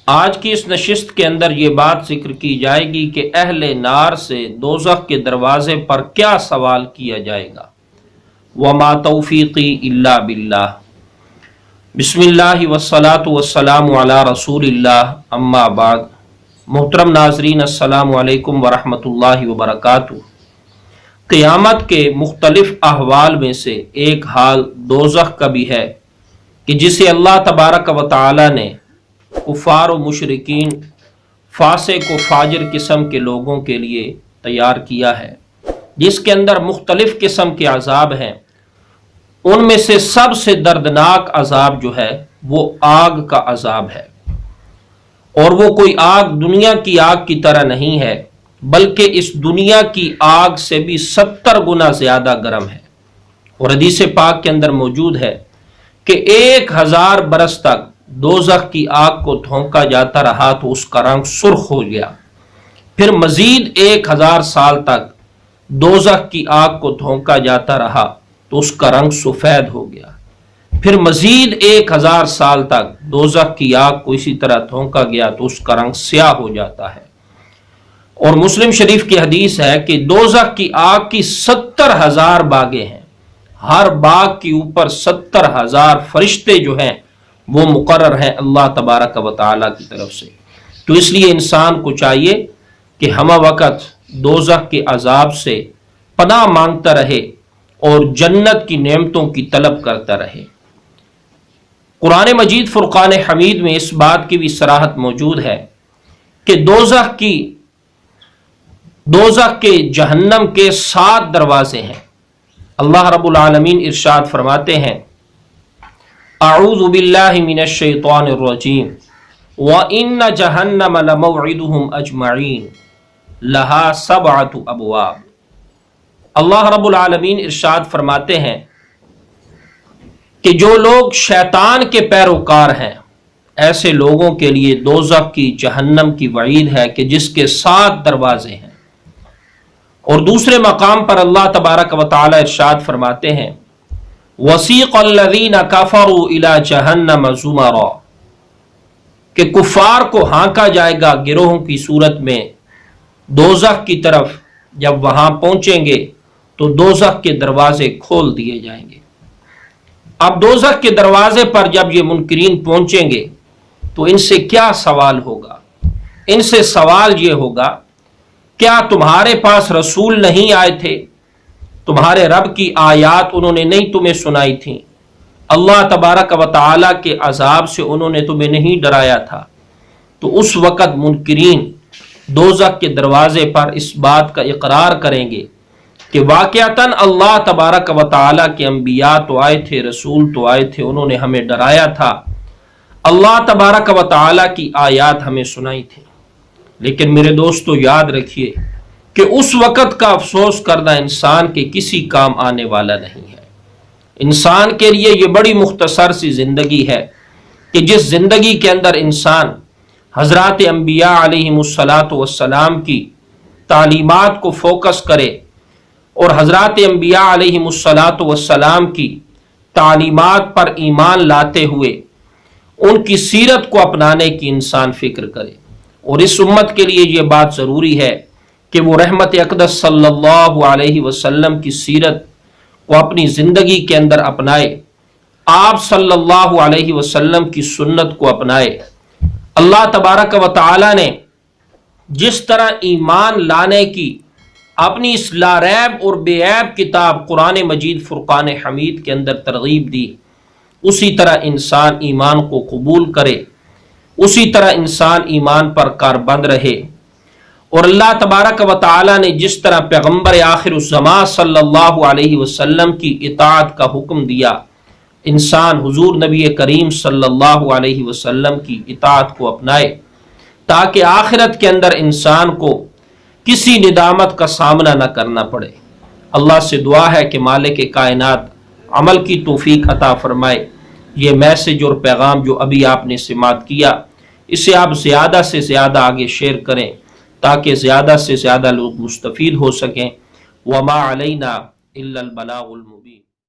آج کی اس نشست کے اندر یہ بات ذکر کی جائے گی کہ اہل نار سے دوزخ کے دروازے پر کیا سوال کیا جائے گا۔ وما توفیقی الا باللہ۔ بسم اللہ والصلاة والسلام علی رسول اللہ، اما بعد۔ محترم ناظرین، السلام علیکم ورحمۃ اللہ وبرکاتہ۔ قیامت کے مختلف احوال میں سے ایک حال دوزخ کا بھی ہے کہ جسے اللہ تبارک و تعالی نے کفار و مشرکین، فاسق و فاجر قسم کے لوگوں کے لیے تیار کیا ہے، جس کے اندر مختلف قسم کے عذاب ہیں۔ ان میں سے سب سے دردناک عذاب جو ہے وہ آگ کا عذاب ہے، اور وہ کوئی آگ دنیا کی آگ کی طرح نہیں ہے، بلکہ اس دنیا کی آگ سے بھی 70 گنا زیادہ گرم ہے۔ اور حدیث پاک کے اندر موجود ہے کہ 1000 برس تک دوزخ کی آگ کو دھونکا جاتا رہا تو اس کا رنگ سرخ ہو گیا، پھر مزید 1000 سال تک دوزخ کی آگ کو دھونکا جاتا رہا تو اس کا رنگ سفید ہو گیا، پھر مزید 1000 سال تک دوزخ کی آگ کو اسی طرح دھونکا گیا تو اس کا رنگ سیاہ ہو جاتا ہے۔ اور مسلم شریف کی حدیث ہے کہ دوزخ کی آگ کی 70,000 باغیں ہیں، ہر باغ کے اوپر 70,000 فرشتے جو ہیں وہ مقرر ہیں اللہ تبارک و تعالی کی طرف سے۔ تو اس لیے انسان کو چاہیے کہ ہمہ وقت دوزخ کے عذاب سے پناہ مانگتا رہے اور جنت کی نعمتوں کی طلب کرتا رہے۔ قرآن مجید فرقان حمید میں اس بات کی بھی صراحت موجود ہے کہ دوزخ کے جہنم کے 7 دروازے ہیں۔ اللہ رب العالمین ارشاد فرماتے ہیں، اعوذ باللہ من الشیطان الرجیم وَإِنَّ جَهَنَّمَ لَمَوْعِدُهُمْ أَجْمَعِينَ لَهَا 7 أَبْوَابٍ۔ اللہ رب العالمین ارشاد فرماتے ہیں کہ جو لوگ شیطان کے پیروکار ہیں، ایسے لوگوں کے لیے دوزخ کی جہنم کی وعید ہے کہ جس کے 7 دروازے ہیں۔ اور دوسرے مقام پر اللہ تبارک و تعالی ارشاد فرماتے ہیں، وَسِيقَ الَّذِينَ كَفَرُوا إِلَى جَهَنَّمَ زُمَرًا، کہ کفار کو ہانکا جائے گا گروہوں کی صورت میں دوزخ کی طرف۔ جب وہاں پہنچیں گے تو دوزخ کے دروازے کھول دیے جائیں گے۔ اب دوزخ کے دروازے پر جب یہ منکرین پہنچیں گے تو ان سے کیا سوال ہوگا؟ ان سے سوال یہ ہوگا، کیا تمہارے پاس رسول نہیں آئے تھے؟ تمہارے رب کی آیات انہوں نے نہیں تمہیں سنائی تھیں؟ اللہ تبارک و تعالی کے عذاب سے انہوں نے تمہیں نہیں ڈرایا تھا؟ تو اس وقت منکرین دوزخ کے دروازے پر اس بات کا اقرار کریں گے کہ واقعتاً اللہ تبارک و تعالی کے انبیاء تو آئے تھے، رسول تو آئے تھے، انہوں نے ہمیں ڈرایا تھا، اللہ تبارک و تعالی کی آیات ہمیں سنائی تھی۔ لیکن میرے دوستو یاد رکھیے کہ اس وقت کا افسوس کرنا انسان کے کسی کام آنے والا نہیں ہے۔ انسان کے لیے یہ بڑی مختصر سی زندگی ہے کہ جس زندگی کے اندر انسان حضرات انبیاء علیہم السلام کی تعلیمات کو فوکس کرے اور حضرات انبیاء علیہم السلام کی تعلیمات پر ایمان لاتے ہوئے ان کی سیرت کو اپنانے کی انسان فکر کرے۔ اور اس امت کے لیے یہ بات ضروری ہے کہ وہ رحمت اقدس صلی اللہ علیہ وسلم کی سیرت کو اپنی زندگی کے اندر اپنائے، آپ صلی اللہ علیہ وسلم کی سنت کو اپنائے۔ اللہ تبارک و تعالی نے جس طرح ایمان لانے کی اپنی اس لا ریب اور بے عیب کتاب قرآن مجید فرقان حمید کے اندر ترغیب دی، اسی طرح انسان ایمان کو قبول کرے، اسی طرح انسان ایمان پر کاربند رہے۔ اور اللہ تبارک و تعالی نے جس طرح پیغمبر آخر الزمان صلی اللہ علیہ وسلم کی اطاعت کا حکم دیا، انسان حضور نبی کریم صلی اللہ علیہ وسلم کی اطاعت کو اپنائے تاکہ آخرت کے اندر انسان کو کسی ندامت کا سامنا نہ کرنا پڑے۔ اللہ سے دعا ہے کہ مالک کائنات عمل کی توفیق عطا فرمائے۔ یہ میسج اور پیغام جو ابھی آپ نے سماعت کیا، اسے آپ زیادہ سے زیادہ آگے شیئر کریں تاکہ زیادہ سے زیادہ لوگ مستفید ہو سکیں۔ وما علینا الا البلاغ المبین۔